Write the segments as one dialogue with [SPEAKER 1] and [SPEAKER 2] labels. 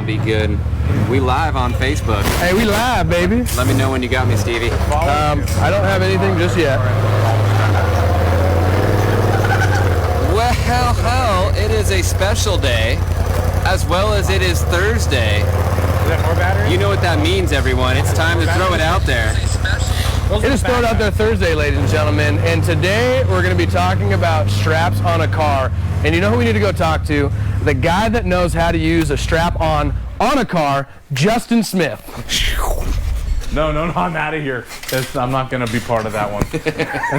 [SPEAKER 1] Be good. We live on Facebook.
[SPEAKER 2] Hey, we live, baby.
[SPEAKER 1] Let me know when you got me, Stevie.
[SPEAKER 2] I don't have anything just yet.
[SPEAKER 1] Well, it is a special day, as well as it is Thursday.
[SPEAKER 2] Is that more battery?
[SPEAKER 1] You know what that means, everyone. It's time to throw it out there.
[SPEAKER 2] It is Throw It Out There Thursday, ladies and gentlemen, and today we're going to be talking about straps on a car. And you know who we need to go talk to? The guy that knows how to use a strap on a car, Justin Smith.
[SPEAKER 3] No, I'm out of here. I'm not going to be part of that one.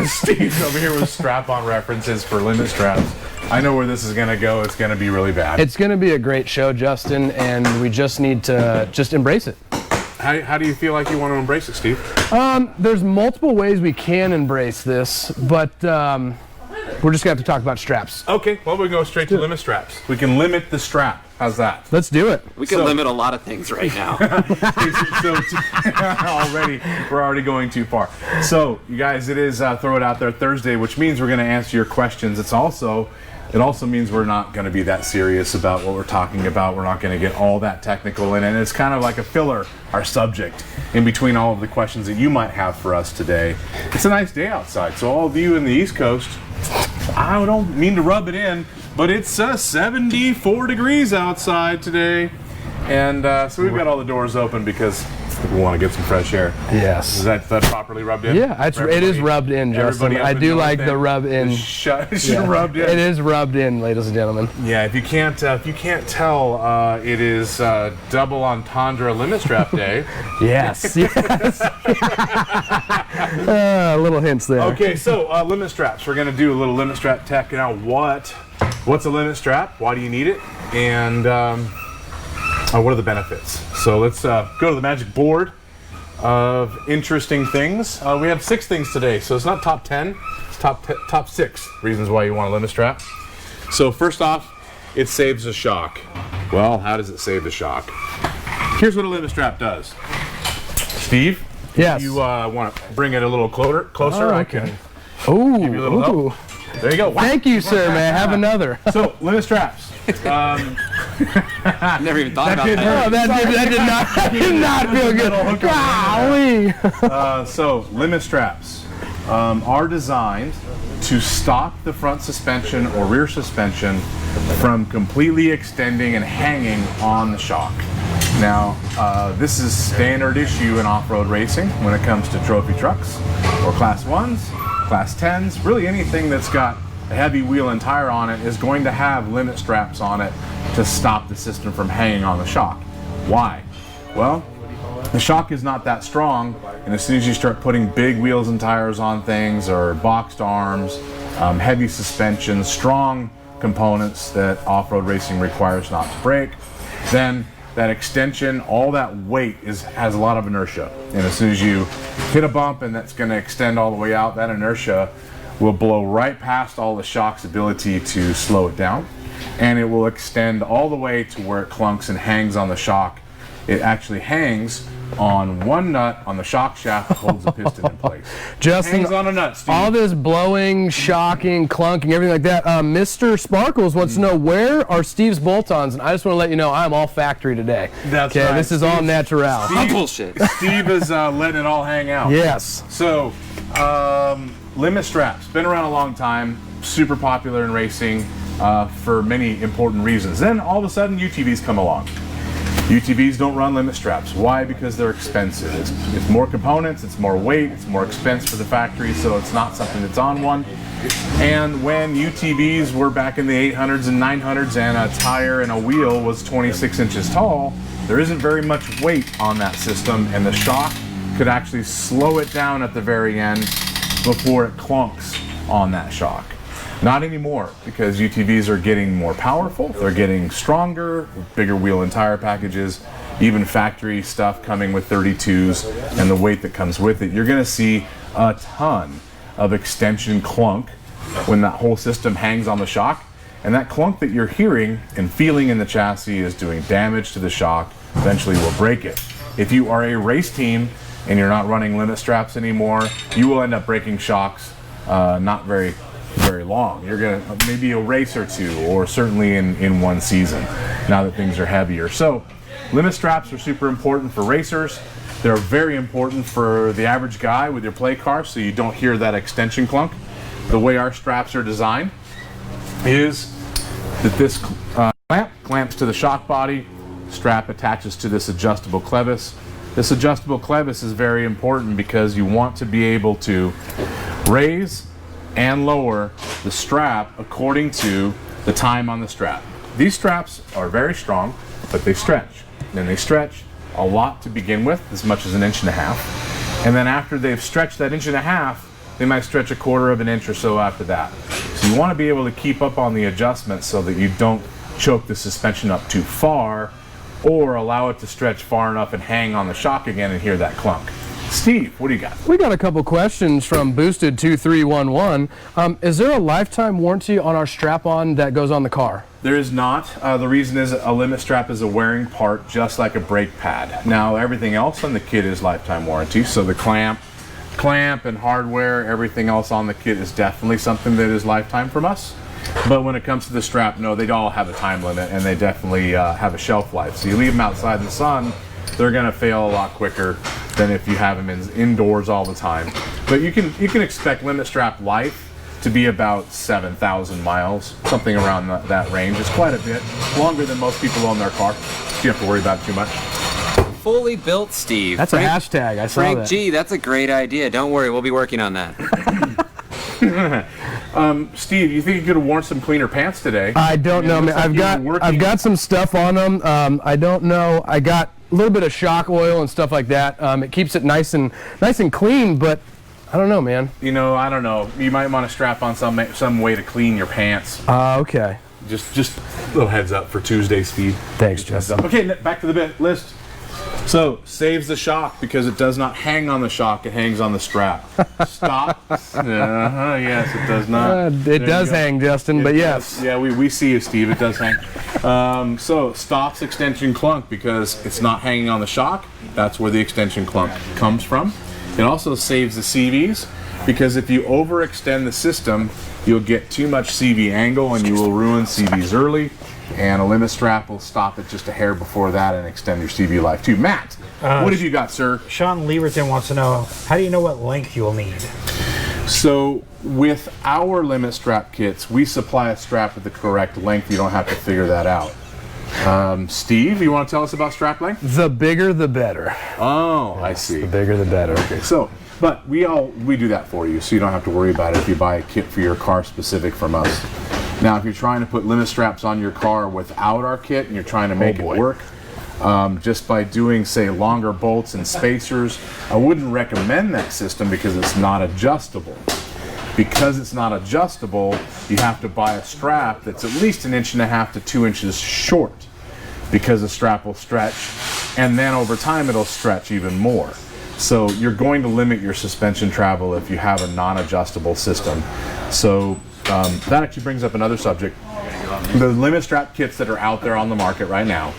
[SPEAKER 3] Steve's over here with strap-on references for limit straps. I know where this is going to go. It's going to be really bad.
[SPEAKER 2] It's going to be a great show, Justin, and we just need to just embrace it.
[SPEAKER 3] How do you feel like you want to embrace it, Steve?
[SPEAKER 2] There's multiple ways we can embrace this, but we're just going to have to talk about straps.
[SPEAKER 3] Okay, well, we go straight to limit straps. We can limit the strap. How's that?
[SPEAKER 2] Let's do it.
[SPEAKER 1] We can limit a lot of things right now.
[SPEAKER 3] We're already going too far. So, you guys, it is Throw It Out There Thursday, which means we're going to answer your questions. It also means we're not going to be that serious about what we're talking about. We're not going to get all that technical in it. And it's kind of like a filler, our subject, in between all of the questions that you might have for us today. It's a nice day outside, so all of you in the East Coast, I don't mean to rub it in, but it's 74 degrees outside today. And so we've got all the doors open because we want to get some fresh air.
[SPEAKER 2] Yes.
[SPEAKER 3] Is that properly rubbed in?
[SPEAKER 2] Yeah, it is rubbed in, Justin. I do like the rub in.
[SPEAKER 3] Rubbed in.
[SPEAKER 2] It is rubbed in, ladies and gentlemen.
[SPEAKER 3] Yeah, if you can't tell, it is double entendre limit strap day.
[SPEAKER 2] Yes. Little hints there.
[SPEAKER 3] Okay, so limit straps. We're going to do a little limit strap tech. Now, what's a limit strap? Why do you need it? And what are the benefits? So let's go to the magic board of interesting things. We have 6 things today, so it's not top 10. It's top 6 reasons why you want a limit strap. So first off, it saves a shock. Well, how does it save the shock? Here's what a limit strap does. Steve?
[SPEAKER 2] Yes.
[SPEAKER 3] If you want to bring it a little closer, I can give you a little help. There you go.
[SPEAKER 2] Thank you, sir. May I have another?
[SPEAKER 3] So, limit straps.
[SPEAKER 1] Never even thought about that.
[SPEAKER 2] Oh, that did not feel good. Golly.
[SPEAKER 3] So, limit straps are designed to stop the front suspension or rear suspension from completely extending and hanging on the shock. Now, this is standard issue in off-road racing when it comes to trophy trucks or Class 1s, Class 10s, really anything that's got a heavy wheel and tire on it is going to have limit straps on it to stop the system from hanging on the shock. Why? Well, the shock is not that strong, and as soon as you start putting big wheels and tires on things or boxed arms, heavy suspension, strong components that off-road racing requires not to break, then that extension, all that weight has a lot of inertia. And as soon as you hit a bump and that's going to extend all the way out, that inertia will blow right past all the shock's ability to slow it down. And it will extend all the way to where it clunks and hangs on the shock. It actually hangs on one nut on the shock shaft that holds the piston in place.
[SPEAKER 2] Justin,
[SPEAKER 3] hangs on a nut, Steve.
[SPEAKER 2] All this blowing, shocking, clunking, everything like that. Mr. Sparkles wants to know, where are Steve's bolt-ons? And I just want to let you know, I'm all factory today.
[SPEAKER 3] That's
[SPEAKER 2] okay,
[SPEAKER 3] right.
[SPEAKER 2] This is all natural.
[SPEAKER 1] Bullshit.
[SPEAKER 3] Steve is letting it all hang out.
[SPEAKER 2] Yes.
[SPEAKER 3] So, limit straps, been around a long time, super popular in racing for many important reasons. Then all of a sudden UTVs come along. UTVs don't run limit straps. Why? Because they're expensive. It's more components, it's more weight, it's more expense for the factory, so it's not something that's on one. And when UTVs were back in the 800s and 900s and a tire and a wheel was 26 inches tall, there isn't very much weight on that system, and the shock could actually slow it down at the very end before it clunks on that shock. Not anymore, because UTVs are getting more powerful, they're getting stronger, bigger wheel and tire packages, even factory stuff coming with 32s and the weight that comes with it. You're going to see a ton of extension clunk when that whole system hangs on the shock, and that clunk that you're hearing and feeling in the chassis is doing damage to the shock, eventually will break it. If you are a race team and you're not running limit straps anymore, you will end up breaking shocks not very long. You're gonna maybe a race or two, or certainly in one season, now that things are heavier. So limit straps are super important for racers. They're very important for the average guy with your play car, so you don't hear that extension clunk. The way our straps are designed is that this clamp clamps to the shock body, strap attaches to this adjustable clevis. This adjustable clevis is very important because you want to be able to raise and lower the strap according to the time on the strap. These straps are very strong, but they stretch. And they stretch a lot to begin with, as much as 1.5 inches. And then after they've stretched that 1.5 inches, they might stretch 1/4 inch or so after that. So you want to be able to keep up on the adjustments so that you don't choke the suspension up too far, or allow it to stretch far enough and hang on the shock again and hear that clunk. Steve, what do you got?
[SPEAKER 2] We got a couple questions from Boosted2311. Is there a lifetime warranty on our strap-on that goes on the car?
[SPEAKER 3] There is not. The reason is a limit strap is a wearing part, just like a brake pad. Now, everything else on the kit is lifetime warranty, so the clamp and hardware, everything else on the kit is definitely something that is lifetime from us. But when it comes to the strap, no, they all have a time limit, and they definitely have a shelf life. So you leave them outside in the sun, they're going to fail a lot quicker than if you have them indoors all the time. But you can expect limit strap life to be about 7,000 miles, something around that range. It's quite a bit longer than most people own their car. You don't have to worry about it too much.
[SPEAKER 1] Fully built, Steve.
[SPEAKER 2] That's a hashtag. I saw
[SPEAKER 1] Frank
[SPEAKER 2] that.
[SPEAKER 1] G, that's a great idea. Don't worry, we'll be working on that.
[SPEAKER 3] Steve, you think you could have worn some cleaner pants today?
[SPEAKER 2] I don't know, man. I've got some stuff on them. I don't know. I got a little bit of shock oil and stuff like that. It keeps it nice and clean, but I don't know, man.
[SPEAKER 3] You know, I don't know. You might want to strap on some way to clean your pants.
[SPEAKER 2] Okay.
[SPEAKER 3] Just a little heads up for Tuesday, Steve.
[SPEAKER 2] Thanks, Justin.
[SPEAKER 3] Okay, back to the bit list. So, saves the shock because it does not hang on the shock, it hangs on the strap. Stop. Yes, it does not.
[SPEAKER 2] It does hang, Justin, but yes.
[SPEAKER 3] Yeah, we see you, Steve. It does hang. So, stops extension clunk because it's not hanging on the shock. That's where the extension clunk comes from. It also saves the CVs because if you overextend the system, you'll get too much CV angle and you will ruin CVs early. And a limit strap will stop it just a hair before that and extend your CV life too. Matt, what have you got, sir?
[SPEAKER 4] Sean Leverton wants to know, how do you know what length you'll need?
[SPEAKER 3] So with our limit strap kits, we supply a strap with the correct length. You don't have to figure that out. Steve, you want to tell us about strap length?
[SPEAKER 2] The bigger, the better.
[SPEAKER 3] Oh, I see.
[SPEAKER 2] The bigger, the better.
[SPEAKER 3] Okay, so, but we do that for you, so you don't have to worry about it if you buy a kit for your car specific from us. Now, if you're trying to put limit straps on your car without our kit and you're trying to make it work, just by doing, say, longer bolts and spacers, I wouldn't recommend that system because it's not adjustable. Because it's not adjustable, you have to buy a strap that's at least 1.5 inches to 2 inches short, because the strap will stretch, and then over time it'll stretch even more. So you're going to limit your suspension travel if you have a non-adjustable system. So that actually brings up another subject. The limit strap kits that are out there on the market right now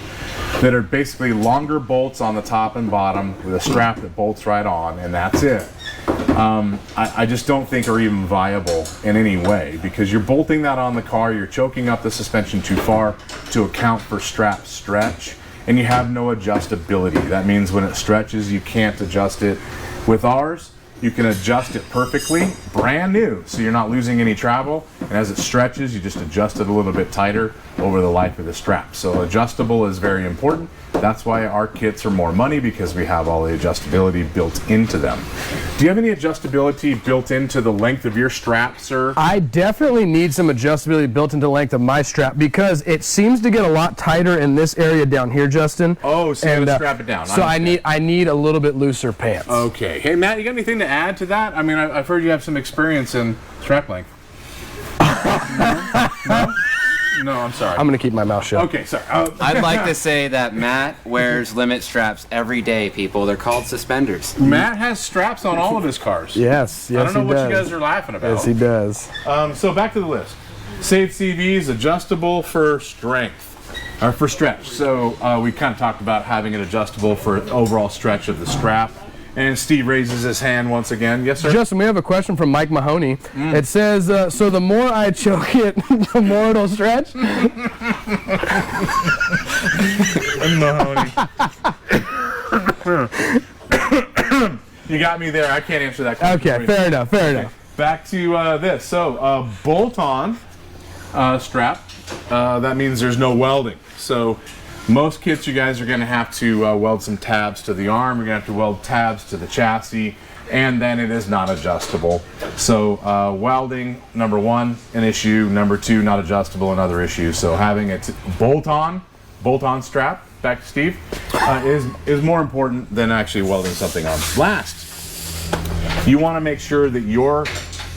[SPEAKER 3] that are basically longer bolts on the top and bottom with a strap that bolts right on, and that's it. I just don't think are even viable in any way, because you're bolting that on the car, you're choking up the suspension too far to account for strap stretch, and you have no adjustability. That means when it stretches, you can't adjust it. With ours, you can adjust it perfectly, brand new, so you're not losing any travel, and as it stretches, you just adjust it a little bit tighter over the life of the strap. So adjustable is very important. That's why our kits are more money, because we have all the adjustability built into them. Do you have any adjustability built into the length of your strap, sir?
[SPEAKER 2] I definitely need some adjustability built into the length of my strap, because it seems to get a lot tighter in this area down here, Justin.
[SPEAKER 3] Oh, so you gotta strap it down.
[SPEAKER 2] So I need a little bit looser pants.
[SPEAKER 3] Okay. Hey, Matt, you got anything to add to that? I mean, I've heard you have some experience in strap length. No? No, I'm sorry.
[SPEAKER 2] I'm going to keep my mouth shut.
[SPEAKER 3] Okay, sorry.
[SPEAKER 1] I'd like to say that Matt wears limit straps every day, people. They're called suspenders.
[SPEAKER 3] Matt has straps on all of his cars.
[SPEAKER 2] Yes,
[SPEAKER 3] I don't know
[SPEAKER 2] he
[SPEAKER 3] what
[SPEAKER 2] does.
[SPEAKER 3] you guys are laughing about.
[SPEAKER 2] Yes, he does.
[SPEAKER 3] So back to the list. Save CVs, adjustable for strength, or for stretch. So we kind of talked about having it adjustable for overall stretch of the strap. And Steve raises his hand once again. Yes, sir?
[SPEAKER 2] Justin, we have a question from Mike Mahoney. It says, so the more I choke it, the more it'll stretch?
[SPEAKER 3] Mahoney. You got me there. I can't answer that question.
[SPEAKER 2] Okay, fair enough, fair enough.
[SPEAKER 3] Back to this. So, bolt-on strap. That means there's no welding. So, most kits you guys are going to have to weld some tabs to the arm. You're going to have to weld tabs to the chassis, and then it is not adjustable. So, welding, number one, an issue. Number two, not adjustable, another issue. So, having it bolt-on strap, back to Steve, is more important than actually welding something on. Last, you want to make sure that your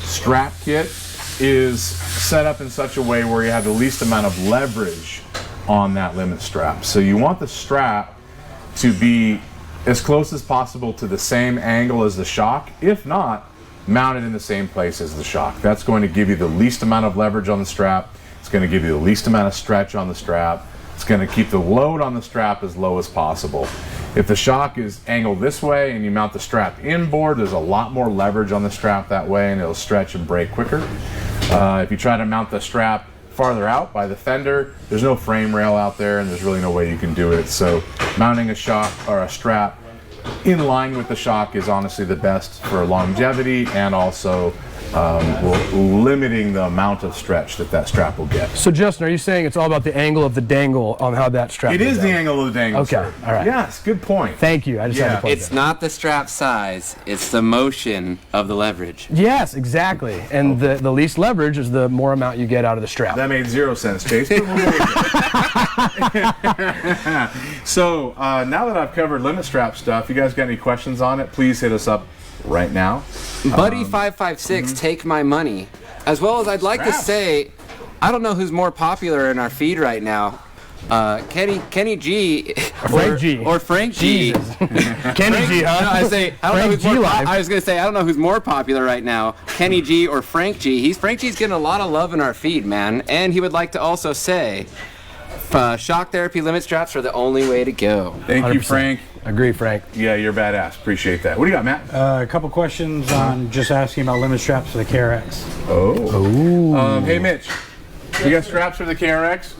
[SPEAKER 3] strap kit is set up in such a way where you have the least amount of leverage on that limit strap. So you want the strap to be as close as possible to the same angle as the shock, if not mounted in the same place as the shock. That's going to give you the least amount of leverage on the strap. It's going to give you the least amount of stretch on the strap. It's going to keep the load on the strap as low as possible. If the shock is angled this way and you mount the strap inboard, there's a lot more leverage on the strap that way, and it'll stretch and break quicker. If you try to mount the strap farther out by the fender, there's no frame rail out there, and there's really no way you can do it. So mounting a shock or a strap in line with the shock is honestly the best for longevity, and also limiting the amount of stretch that strap will get.
[SPEAKER 2] So Justin, are you saying it's all about the angle of the dangle on how that strap
[SPEAKER 3] It is the angle of the dangle,
[SPEAKER 2] Okay,
[SPEAKER 3] sir.
[SPEAKER 2] all right.
[SPEAKER 3] Yes, good point.
[SPEAKER 2] Thank you. I just had to point
[SPEAKER 1] It's
[SPEAKER 2] that.
[SPEAKER 1] not the strap size, it's the motion of the leverage.
[SPEAKER 2] Yes, exactly. And the least leverage is the more amount you get out of the strap.
[SPEAKER 3] That made 0 sense, Chase. But we'll go with it. So now that I've covered limit strap stuff, you guys got any questions on it? Please hit us up right now.
[SPEAKER 1] Buddy556, take my money. As well as I'd like to say, I don't know who's more popular in our feed right now. Kenny G
[SPEAKER 2] Frank G.
[SPEAKER 1] or Frank G.
[SPEAKER 2] Kenny G, huh?
[SPEAKER 1] No, I say I don't know
[SPEAKER 2] Frank
[SPEAKER 1] who's
[SPEAKER 2] G
[SPEAKER 1] more
[SPEAKER 2] live.
[SPEAKER 1] I was gonna say I don't know who's more popular right now, Kenny G or Frank G. Frank G's getting a lot of love in our feed, man. And he would like to also say, shock therapy limit straps are the only way to go.
[SPEAKER 3] Thank you,
[SPEAKER 2] 100%.
[SPEAKER 3] Frank.
[SPEAKER 2] Agree, Frank.
[SPEAKER 3] Yeah, you're badass. Appreciate that. What do you got, Matt?
[SPEAKER 4] A couple questions on just asking about limit straps for the KRX.
[SPEAKER 3] Hey, Mitch. You got straps for the KRX?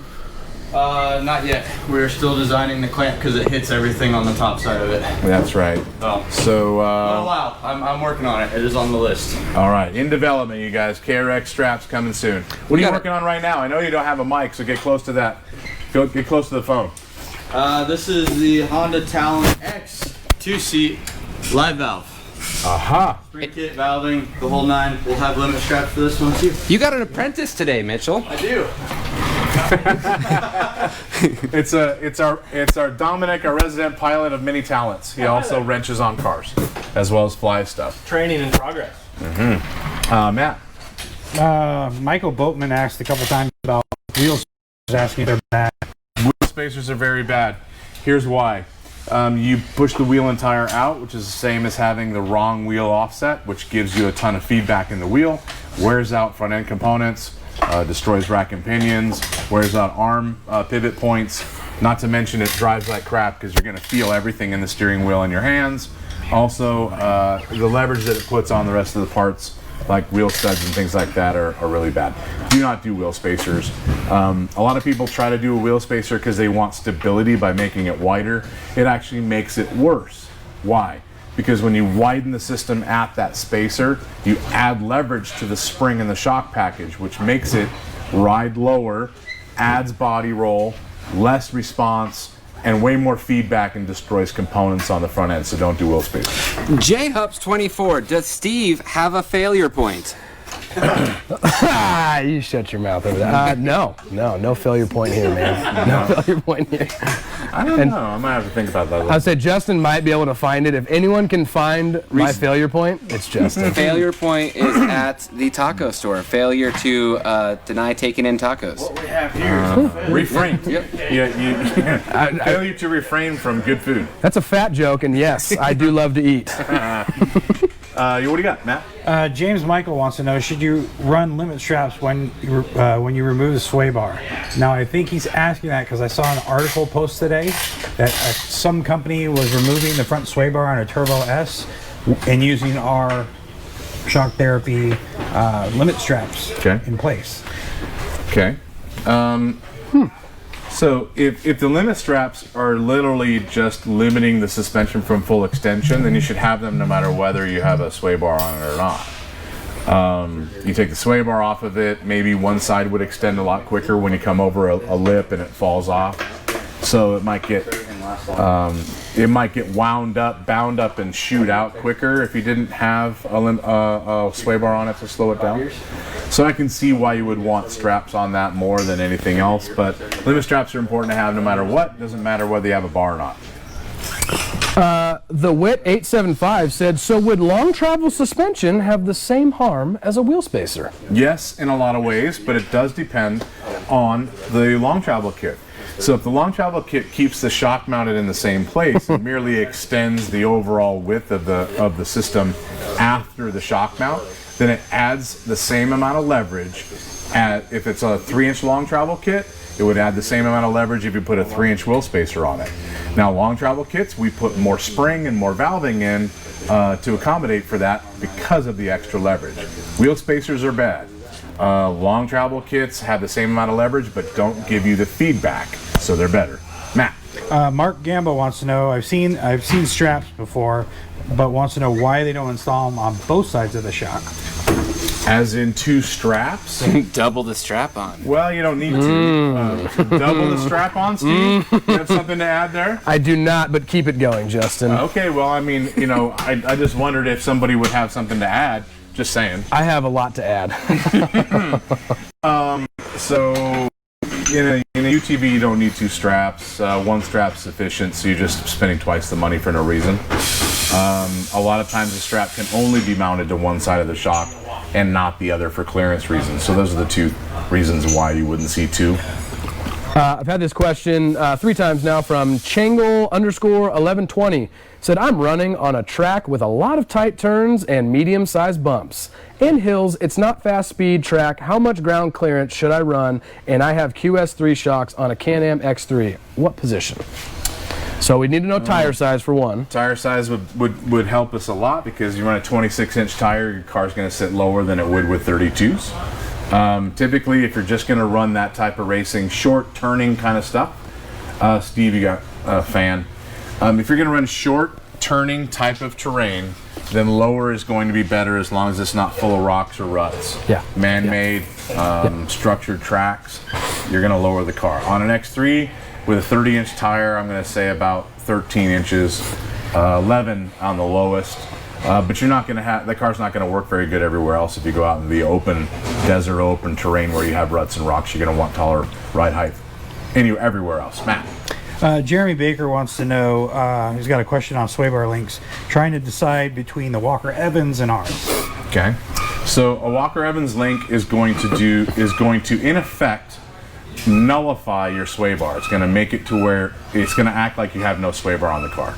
[SPEAKER 5] Not yet. We're still designing the clamp because it hits everything on the top side of it.
[SPEAKER 3] That's right.
[SPEAKER 5] Oh.
[SPEAKER 3] So,
[SPEAKER 5] wow. I'm working on it. It is on the list.
[SPEAKER 3] all right, in development, you guys. KRX straps coming soon. What are you working on right now? I know you don't have a mic, so get close to that. Get close to the phone.
[SPEAKER 5] This is the Honda Talon X 2-seat live valve.
[SPEAKER 3] Aha.
[SPEAKER 5] Spring kit, valving, the whole nine. We'll have limit straps for this one too.
[SPEAKER 1] You got an apprentice today, Mitchell.
[SPEAKER 5] I do.
[SPEAKER 3] It's our Dominic, our resident pilot of many talents. He also wrenches on cars, as well as flies stuff.
[SPEAKER 5] Training in progress.
[SPEAKER 3] Matt.
[SPEAKER 4] Michael Boatman asked a couple times about wheel spacers, asking if they're bad.
[SPEAKER 3] Wheel spacers are very bad. Here's why. You push the wheel and tire out, which is the same as having the wrong wheel offset, which gives you a ton of feedback in the wheel, wears out front end components, destroys rack and pinions, wears out arm pivot points, not to mention it drives like crap because you're going to feel everything in the steering wheel in your hands. Also, the leverage that it puts on the rest of the parts, like wheel studs and things like that, are really bad. Do not do wheel spacers. A lot of people try to do a wheel spacer because they want stability by making it wider. It actually makes it worse. Why? Because when you widen the system at that spacer, you add leverage to the spring in the shock package, which makes it ride lower, adds body roll, less response, and way more feedback, and destroys components on the front end. So don't do wheel spacers.
[SPEAKER 1] JHups24, does Steve have a failure point?
[SPEAKER 2] You shut your mouth over that. No failure point here, man. No failure point here.
[SPEAKER 3] I don't know. I might have to think about that.
[SPEAKER 2] I'd say Justin might be able to find it. If anyone can find my failure point, it's Justin.
[SPEAKER 1] Failure point is at the taco store. Failure to deny taking in tacos.
[SPEAKER 5] What we have here.
[SPEAKER 3] Refrain.
[SPEAKER 1] Yep.
[SPEAKER 3] Failure to refrain from good food.
[SPEAKER 2] That's a fat joke, and yes, I do love to eat.
[SPEAKER 3] What do you got, Matt?
[SPEAKER 4] James Michael wants to know, should you run limit straps when you remove the sway bar? Now, I think he's asking that because I saw an article post today that some company was removing the front sway bar on a Turbo S and using our shock therapy limit straps in place.
[SPEAKER 3] Okay. So if the limit straps are literally just limiting the suspension from full extension, then you should have them no matter whether you have a sway bar on it or not. You take the sway bar off of it, maybe one side would extend a lot quicker when you come over a lip and it falls off. So it might get bound up and shoot out quicker if you didn't have a sway bar on it to slow it down. So I can see why you would want straps on that more than anything else, but limit straps are important to have no matter what. Doesn't matter whether you have a bar or not.
[SPEAKER 2] The Wit875 said, so would long travel suspension have the same harm as a wheel spacer?
[SPEAKER 3] Yes, in a lot of ways, but it does depend on the long travel kit. So if the long travel kit keeps the shock mounted in the same place and merely extends the overall width of the system after the shock mount, then it adds the same amount of leverage. If it's a 3-inch long travel kit, it would add the same amount of leverage if you put a 3-inch wheel spacer on it. Now, long travel kits, we put more spring and more valving in to accommodate for that because of the extra leverage. Wheel spacers are bad. Long travel kits have the same amount of leverage but don't give you the feedback, so they're better. Matt.
[SPEAKER 4] Mark Gambo wants to know, I've seen straps before, but wants to know why they don't install them on both sides of the shock.
[SPEAKER 3] As in 2 straps?
[SPEAKER 1] Double the strap on.
[SPEAKER 3] Well, you don't need to. Double the strap on, Steve? You have something to add there?
[SPEAKER 2] I do not, but keep it going, Justin.
[SPEAKER 3] Okay, well, I mean, I just wondered if somebody would have something to add. Just saying.
[SPEAKER 2] I have a lot to add.
[SPEAKER 3] So, in a UTV, you don't need 2 straps. 1 strap's sufficient, so you're just spending twice the money for no reason. A lot of times the strap can only be mounted to one side of the shock and not the other for clearance reasons. So those are the 2 reasons why you wouldn't see 2.
[SPEAKER 2] I've had this question 3 times now from Changle_1120. Said, I'm running on a track with a lot of tight turns and medium-sized bumps. In hills, it's not fast speed track. How much ground clearance should I run? And I have QS3 shocks on a Can-Am X3. What position? So we need to know tire size for one.
[SPEAKER 3] Tire size would help us a lot because you run a 26-inch tire, your car's going to sit lower than it would with 32s. Typically, if you're just going to run that type of racing, short turning kind of stuff, Steve, you got a fan. If you're going to run short turning type of terrain, then lower is going to be better as long as it's not full of rocks or ruts.
[SPEAKER 2] Yeah.
[SPEAKER 3] Man-made, structured tracks, you're going to lower the car. On an X3 with a 30-inch tire, I'm going to say about 13 inches, 11 on the lowest. But you're not going to have, the car's not going to work very good everywhere else if you go out in the open desert, open terrain where you have ruts and rocks. You're going to want taller ride height. Everywhere else. Matt.
[SPEAKER 4] Jeremy Baker wants to know, he's got a question on sway bar links, trying to decide between the Walker Evans and ours.
[SPEAKER 3] Okay. So a Walker Evans link is going to in effect nullify your sway bar. It's going to make it to where it's going to act like you have no sway bar on the car.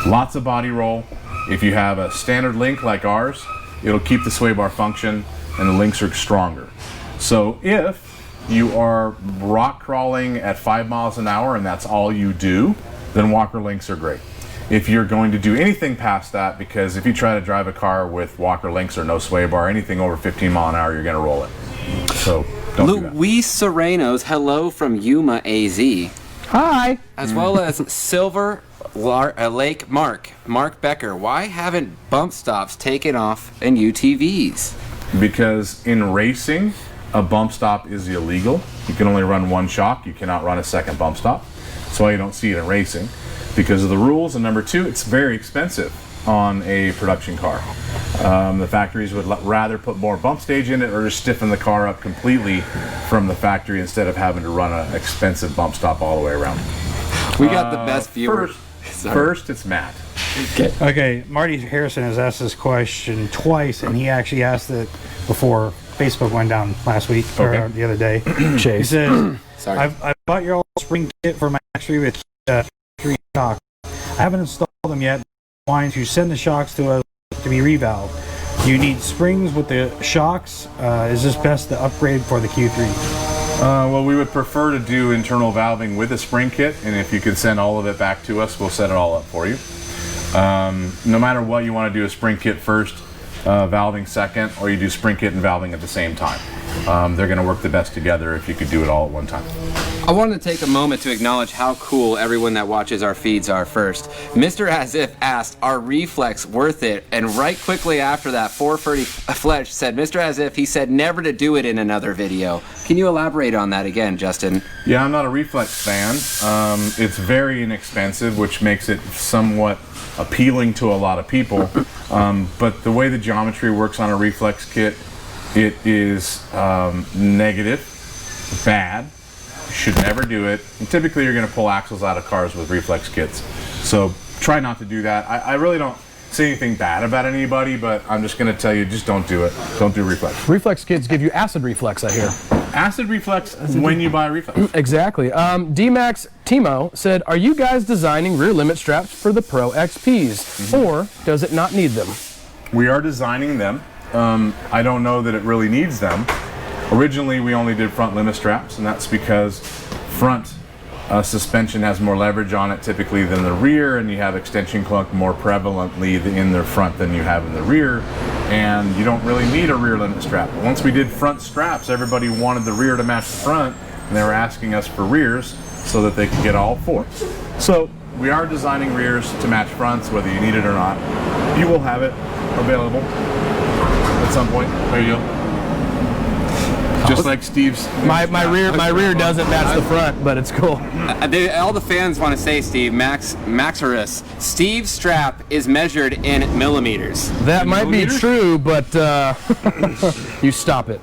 [SPEAKER 3] Lots of body roll. If you have a standard link like ours, it'll keep the sway bar function and the links are stronger. So if you are rock crawling at 5 miles an hour and that's all you do, then Walker links are great. If you're going to do anything past that, because if you try to drive a car with Walker links or no sway bar, anything over 15 mile an hour, you're going to roll it. So don't do that.
[SPEAKER 1] Luis Serenos, hello from Yuma, AZ.
[SPEAKER 2] Hi.
[SPEAKER 1] As well as Silver Lake Mark Becker. Why haven't bump stops taken off in UTVs?
[SPEAKER 3] Because in racing, a bump stop is illegal. You can only run 1 shock. You cannot run a second bump stop. That's why you don't see it in racing, because of the rules. And number 2, it's very expensive on a production car. The factories would rather put more bump stage in it or just stiffen the car up completely from the factory instead of having to run an expensive bump stop all the way around.
[SPEAKER 1] We got the best viewer.
[SPEAKER 3] First, it's Matt.
[SPEAKER 4] Okay, Marty Harrison has asked this question twice, and he actually asked it before Facebook went down last week, or the other day. He says, I bought your old spring kit for my X3 with 3 shocks. I haven't installed them yet. I'm wanting to send the shocks to be revalved. Do you need springs with the shocks? Is this best to upgrade for the Q3?
[SPEAKER 3] Well, we would prefer to do internal valving with a spring kit, and if you could send all of it back to us, we'll set it all up for you. No matter what, you want to do a spring kit first, valving second, or you do spring kit and valving at the same time. They're going to work the best together if you could do it all at one time.
[SPEAKER 1] I wanted to take a moment to acknowledge how cool everyone that watches our feeds are first. Mr. As If asked, are Reflex worth it? And right quickly after that, 430 Fletch said, Mr. As If, he said never to do it in another video. Can you elaborate on that again, Justin?
[SPEAKER 3] Yeah, I'm not a Reflex fan. It's very inexpensive, which makes it somewhat appealing to a lot of people. But the way the geometry works on a Reflex kit, it is negative, bad. Should never do it. And typically you're going to pull axles out of cars with Reflex kits. So try not to do that. I really don't say anything bad about anybody, but I'm just going to tell you, just don't do it. Don't do Reflex.
[SPEAKER 2] Reflex kits give you acid reflex, I hear.
[SPEAKER 3] Acid reflex when you buy Reflex.
[SPEAKER 2] Exactly. D-Max Timo said, are you guys designing rear limit straps for the Pro XPs? Or does it not need them?
[SPEAKER 3] We are designing them. I don't know that it really needs them. Originally, we only did front limit straps, and that's because front suspension has more leverage on it typically than the rear, and you have extension clunk more prevalently in the front than you have in the rear, and you don't really need a rear limit strap. But once we did front straps, everybody wanted the rear to match the front, and they were asking us for rears so that they could get all four. So we are designing rears to match fronts, whether you need it or not. You will have it available at some point. There you go. Just like Steve's.
[SPEAKER 2] My rear doesn't match the front, but it's cool.
[SPEAKER 1] All the fans want to say, Steve, Maxarus, Steve's strap is measured in millimeters.
[SPEAKER 2] That might be true, but you stop it.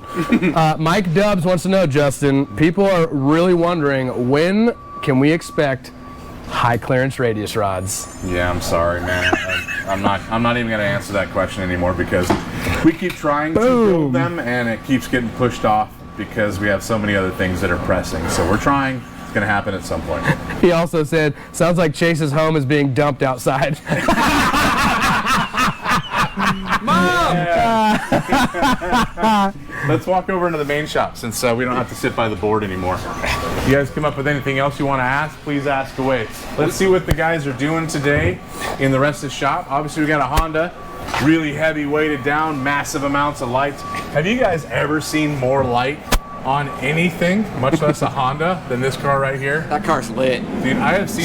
[SPEAKER 2] Mike Dubs wants to know, Justin, people are really wondering, when can we expect high clearance radius rods?
[SPEAKER 3] Yeah, I'm sorry, man. I'm not even going to answer that question anymore because we keep trying to build them and it keeps getting pushed off because we have so many other things that are pressing. So we're trying. It's going to happen at some point.
[SPEAKER 2] He also said, sounds like Chase's home is being dumped outside.
[SPEAKER 1] Mom!
[SPEAKER 3] Let's walk over into the main shop since we don't have to sit by the board anymore. You guys come up with anything else you want to ask, please ask away. Let's see what the guys are doing today in the rest of the shop. Obviously, we got a Honda, really heavy weighted down, massive amounts of lights. Have you guys ever seen more light on anything, much less a Honda, than this car right here?
[SPEAKER 1] That car's lit.
[SPEAKER 3] Dude, I have seen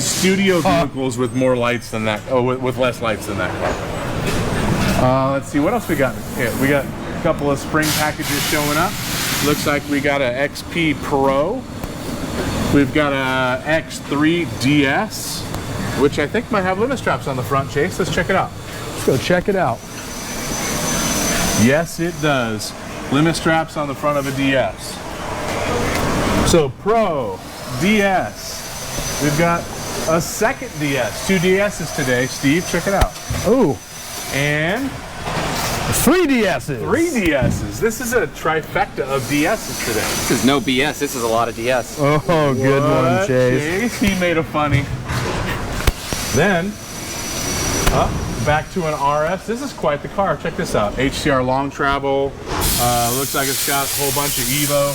[SPEAKER 3] studio vehicles with more lights than that. Oh, with less lights than that car. Let's see what else we got. Yeah, we got a couple of spring packages showing up. Looks like we got a XP Pro. We've got a X3 DS, which I think might have limit straps on the front. Chase, let's check it out.
[SPEAKER 2] Let's go check it out.
[SPEAKER 3] Yes, it does. Limit straps on the front of a DS. So Pro, DS. We've got a second DS. 2 DSs today. Steve, check it out.
[SPEAKER 2] Oh.
[SPEAKER 3] And
[SPEAKER 2] 3 DSs.
[SPEAKER 3] 3 DSs. This is a trifecta of DSs today.
[SPEAKER 1] This is no BS. This is a lot of DS.
[SPEAKER 2] Oh, good one, Chase.
[SPEAKER 3] He made a funny. Then, back to an RS. This is quite the car. Check this out. HCR long travel. Looks like it's got a whole bunch of Evo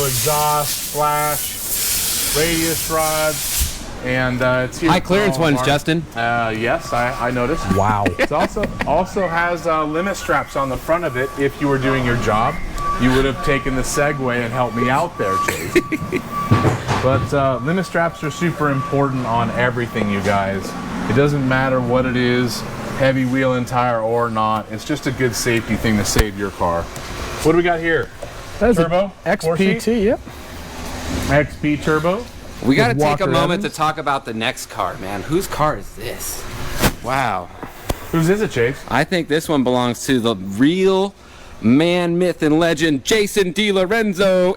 [SPEAKER 3] exhaust, flash, radius rods. And it's here.
[SPEAKER 1] High clearance ones, Justin.
[SPEAKER 3] Yes, I noticed.
[SPEAKER 2] Wow.
[SPEAKER 3] It also has limit straps on the front of it. If you were doing your job, you would have taken the Segway and helped me out there, Chase. But limit straps are super important on everything, you guys. It doesn't matter what it is, heavy wheel and tire or not. It's just a good safety thing to save your car. What do we got here?
[SPEAKER 2] That's
[SPEAKER 3] Turbo?
[SPEAKER 2] XPT, yep.
[SPEAKER 3] XP Turbo.
[SPEAKER 1] We got to
[SPEAKER 2] With
[SPEAKER 1] take a
[SPEAKER 2] Walker
[SPEAKER 1] moment
[SPEAKER 2] Evans.
[SPEAKER 1] to talk about the next car, man. Whose car is this? Wow.
[SPEAKER 3] Whose is it, Chase?
[SPEAKER 1] I think this one belongs to the real man, myth, and legend, Jason DiLorenzo.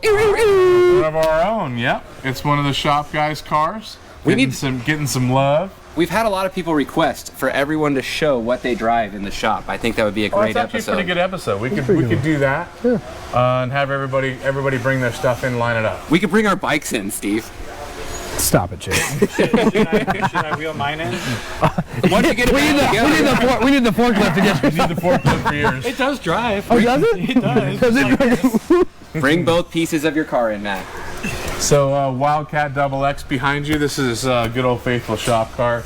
[SPEAKER 3] One of our own, yep. It's one of the shop guys' cars. Getting some love.
[SPEAKER 1] We've had a lot of people request for everyone to show what they drive in the shop. I think that would be a great
[SPEAKER 3] It's actually
[SPEAKER 1] episode.
[SPEAKER 3] a pretty good episode. We could do that and have everybody bring their stuff in, line it up.
[SPEAKER 1] We could bring our bikes in, Steve.
[SPEAKER 2] Stop it, Jason.
[SPEAKER 4] Should I wheel mine in?
[SPEAKER 1] Once you get it back together.
[SPEAKER 2] We need the forklift to get
[SPEAKER 3] You need the forklift for yours.
[SPEAKER 4] It does drive.
[SPEAKER 2] Oh, does it?
[SPEAKER 4] It does.
[SPEAKER 2] Does it?
[SPEAKER 1] Bring both pieces of your car in, Matt.
[SPEAKER 3] So Wildcat Double X behind you. This is a good old faithful shop car,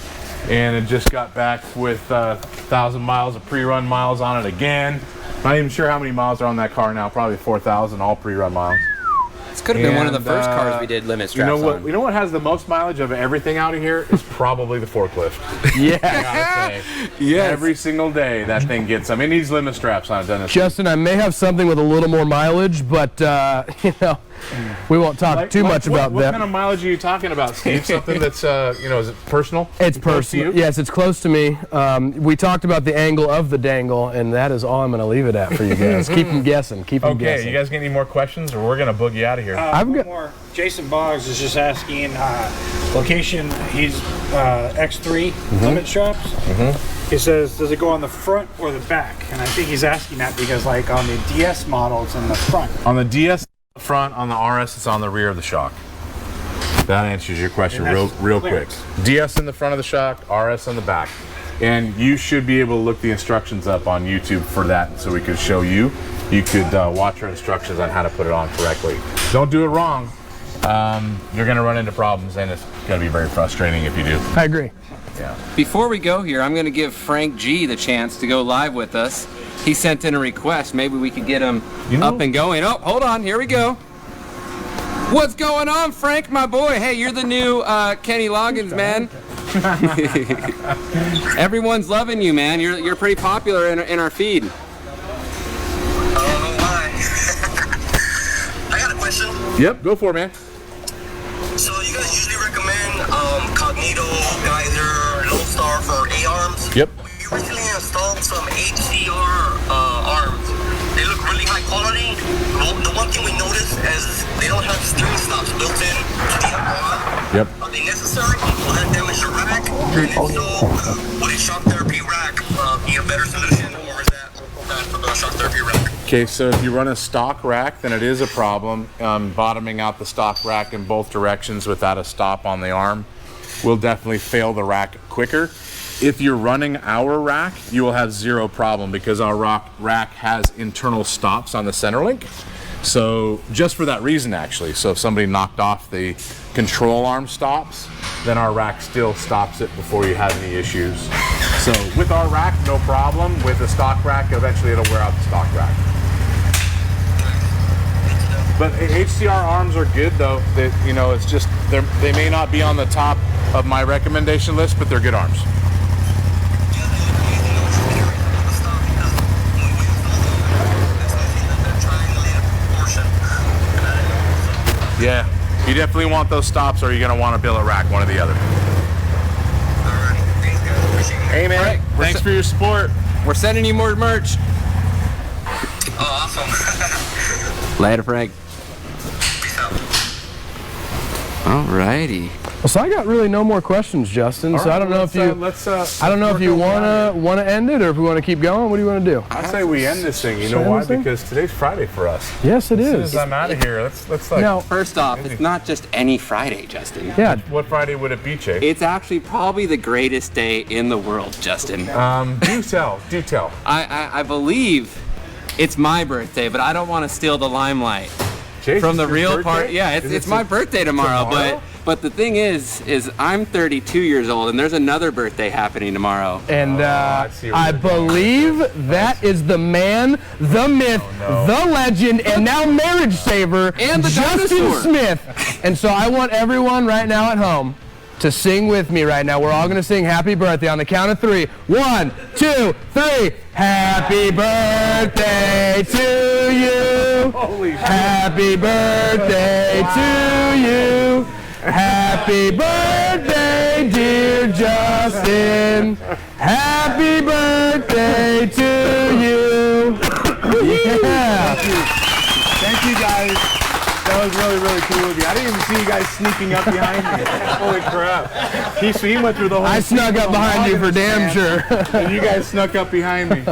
[SPEAKER 3] and it just got back with 1,000 miles of pre-run miles on it again. Not even sure how many miles are on that car now. Probably 4,000, all pre-run miles.
[SPEAKER 1] This could have been one of the first cars we did limit straps on.
[SPEAKER 3] You know what has the most mileage of everything out of here is probably the forklift.
[SPEAKER 2] Yeah.
[SPEAKER 3] I gotta say. Yes. Every single day that thing gets them. It needs limit straps on it, doesn't it?
[SPEAKER 2] Justin, I may have something with a little more mileage, but you know, we won't talk too much about
[SPEAKER 3] what
[SPEAKER 2] that.
[SPEAKER 3] What kind of mileage are you talking about, Steve? Something that's you know, is it personal?
[SPEAKER 2] It's personal. Yes, it's close to me. We talked about the angle of the dangle, and that is all I'm going to leave it at for you guys. Keep them guessing. Keep them guessing.
[SPEAKER 3] Okay, you guys get any more questions, or we're going to boogie out of here?
[SPEAKER 2] I've got
[SPEAKER 4] more. Jason Boggs is just asking location. He's X3 limit straps. He says, does it go on the front or the back? And I think he's asking that because, like, on the DS model, it's in the front.
[SPEAKER 3] On the DS front, on the RS, it's on the rear of the shock. That answers your question real quick. DS in the front of the shock, RS on the back. And you should be able to look the instructions up on YouTube for that, so we could show you. You could watch our instructions on how to put it on correctly. Don't do it wrong. You're going to run into problems, and it's going to be very frustrating if you do.
[SPEAKER 2] I agree.
[SPEAKER 3] Yeah.
[SPEAKER 1] Before we go here, I'm going to give Frank G the chance to go live with us. He sent in a request. Maybe we could get him up and going. Oh, hold on. Here we go. What's going on, Frank, my boy? Hey, you're the new Kenny Loggins, man. Everyone's loving you, man. You're pretty popular in our feed.
[SPEAKER 6] Oh my. I got a question.
[SPEAKER 3] Yep, go for it, man.
[SPEAKER 6] So you guys usually recommend Cognito, Geyser, Lone Star for A-arms?
[SPEAKER 3] Yep.
[SPEAKER 6] We recently installed some HCR arms. They look really high quality. The one thing we noticed is they don't have string stops built in to the arm.
[SPEAKER 3] Yep.
[SPEAKER 6] Are they necessary? Will that damage the rack? And if so, would a shock therapy rack be a better solution, or is that bad for the shock therapy rack?
[SPEAKER 3] Okay, so if you run a stock rack, then it is a problem. Bottoming out the stock rack in both directions without a stop on the arm will definitely fail the rack quicker. If you're running our rack, you will have zero problem because our rack has internal stops on the center link. So just for that reason, actually. So if somebody knocked off the control arm stops, then our rack still stops it before you have any issues. So with our rack, no problem. With the stock rack, eventually it'll wear out the stock rack. But HCR arms are good though. You know, it's just they may not be on the top of my recommendation list, but they're good arms. Yeah, you definitely want those stops, or you're gonna want to build a rack, one or the other.
[SPEAKER 6] Alrighty, thanks guys. Appreciate it.
[SPEAKER 3] Hey man,
[SPEAKER 1] All right,
[SPEAKER 3] thanks for your support.
[SPEAKER 1] We're sending you more merch.
[SPEAKER 6] Oh, awesome.
[SPEAKER 1] Later, Frank.
[SPEAKER 6] Peace out.
[SPEAKER 1] Alrighty.
[SPEAKER 2] Well, so I got really no more questions, Justin. So I don't know if you I don't know if you wanna end it or if we want to keep going. What do you want to do?
[SPEAKER 3] I say we end this thing. You know
[SPEAKER 2] end
[SPEAKER 3] why?
[SPEAKER 2] this thing?
[SPEAKER 3] Because today's Friday for us.
[SPEAKER 2] Yes, it
[SPEAKER 3] As soon
[SPEAKER 2] is.
[SPEAKER 3] as I'm out of here, let's like.
[SPEAKER 2] Now,
[SPEAKER 1] First off, it's not just any Friday, Justin.
[SPEAKER 2] yeah,
[SPEAKER 3] What Friday would it be, Chase?
[SPEAKER 1] It's actually probably the greatest day in the world, Justin.
[SPEAKER 3] Do tell.
[SPEAKER 1] I believe it's my birthday, but I don't want to steal the limelight
[SPEAKER 3] Chase,
[SPEAKER 1] from the
[SPEAKER 3] it's your
[SPEAKER 1] real
[SPEAKER 3] birthday?
[SPEAKER 1] part. Yeah,
[SPEAKER 3] Is
[SPEAKER 1] it's
[SPEAKER 3] it
[SPEAKER 1] my birthday tomorrow,
[SPEAKER 3] tomorrow?
[SPEAKER 1] but the thing is I'm 32 years old, and there's another birthday happening tomorrow.
[SPEAKER 2] and
[SPEAKER 3] see where
[SPEAKER 2] I
[SPEAKER 3] you're going.
[SPEAKER 2] believe that is the man, the myth, the legend, and now marriage saver,
[SPEAKER 1] And the
[SPEAKER 2] Justin
[SPEAKER 1] dinosaur.
[SPEAKER 2] Smith. And so I want everyone right now at home to sing with me right now. We're all going to sing happy birthday on the count of 3. 1, 2, 3. Happy birthday to you.
[SPEAKER 3] Holy shit.
[SPEAKER 2] Happy birthday to you. Happy birthday, dear Justin. Happy birthday to you. Yeah.
[SPEAKER 3] Thank you guys. That was really, really cool of you. I didn't even see you guys sneaking up behind me. Holy crap. He went through the whole
[SPEAKER 2] I snuck up behind you for damn sure.
[SPEAKER 3] And you guys snuck up behind me.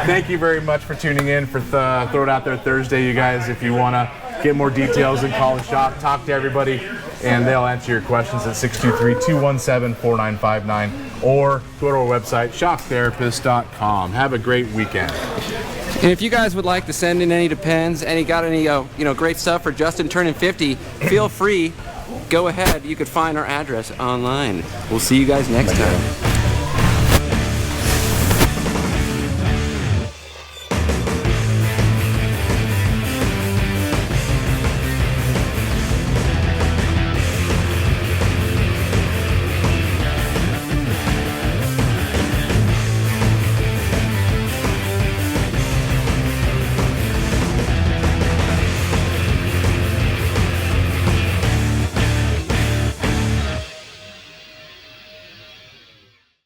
[SPEAKER 3] Thank you very much for tuning in for Throw It Out There Thursday, you guys. If you want to get more details, then call the shop, talk to everybody, and they'll answer your questions at 623-217-4959 or go to our website, shocktherapist.com. Have a great weekend.
[SPEAKER 1] And if you guys would like to send in any Depends, got any great stuff for Justin turning 50, feel free. Go ahead. You could find our address online. We'll see you guys next time.